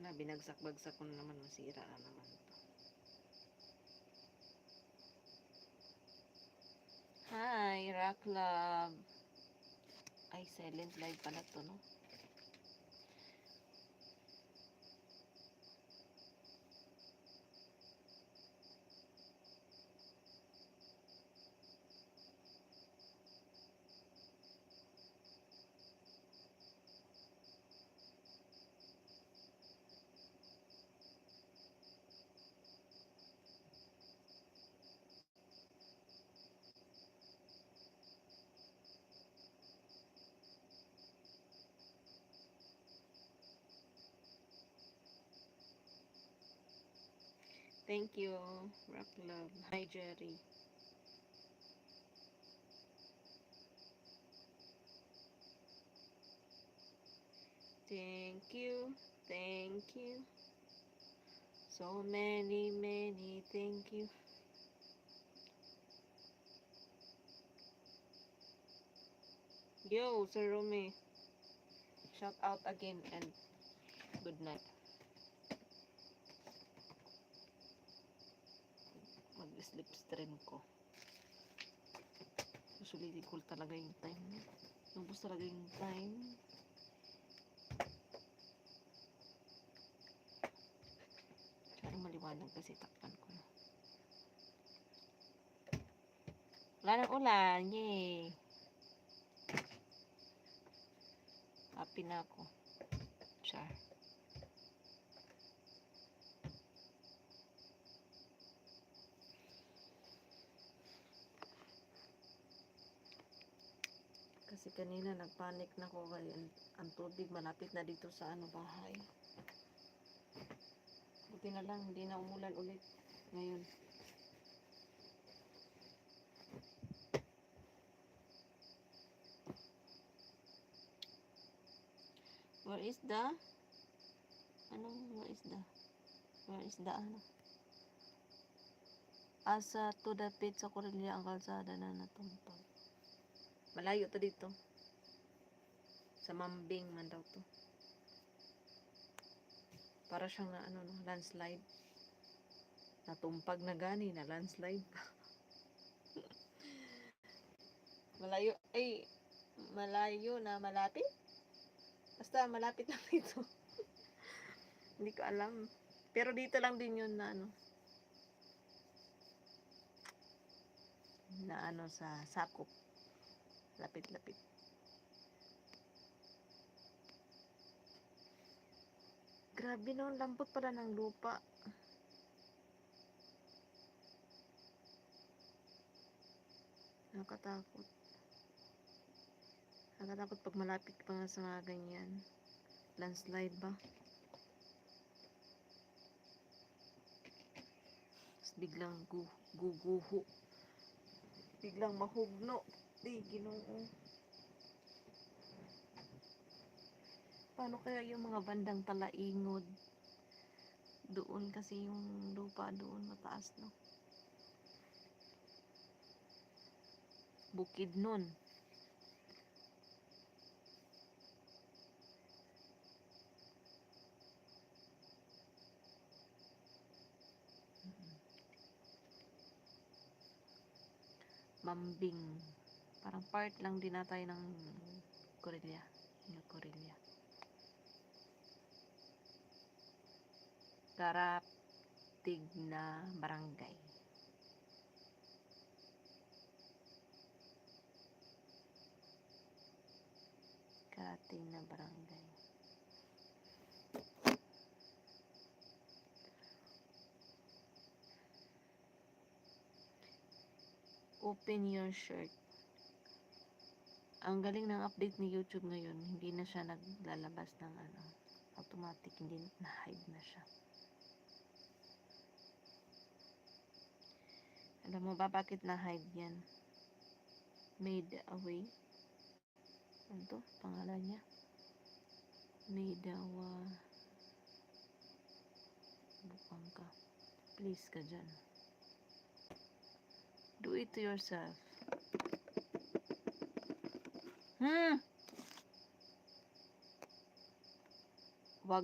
na, binagsak-bagsak ko na naman, masira na naman to. Hi, Rock Love. Ay, silent live pala to, no? Thank you, Rock Love. Hi, Jerry. Thank you, thank you. So many, many thank you. Yo, Sir Rome. Shout out again and good night. Mag-sleep stream ko. Usually, cool talaga yung time. Nubos talaga yung time. Sana maliwanag kasi takpan ko na. Wala ng ulan. Yay! Happy na ako. Char. Kasi kanina nagpanik na ako kasi ang tubig malapit na dito sa bahay. Buti na lang hindi na umulan ulit ngayon. Where is the asa to the pit sa Corelia ang kalsada na natuntog. Malayo to dito. Sa Mambing man daw to. Para siyang na landslide. Natumpag na gani na landslide. Malayo na malapit? Basta malapit lang dito. Hindi ko alam. Pero dito lang din yun na sa sakop. Lapit-lapit. Grabe no, lambot pala ng lupa. Nakatakot. Nakatakot pag malapit pa nga sa mga ganyan. Landslide ba? Tapos biglang guguho. Biglang mahugno. Di, Ginoo. Paano kaya yung mga bandang Talaingod? Doon kasi yung lupa doon mataas, no? Bukidnon. Mambing. Parang part lang din na tayo ng Corelia. New Corelia. Karatig na barangay. Karatig na barangay. Open your shirt. Ang galing ng update ni YouTube ngayon, hindi na siya naglalabas ng automatic, hindi na-hide na siya. Alam mo ba bakit na-hide yan? Made away. Ano to? Pangalan niya? Made bukang ka. Please ka dyan. Do it to yourself.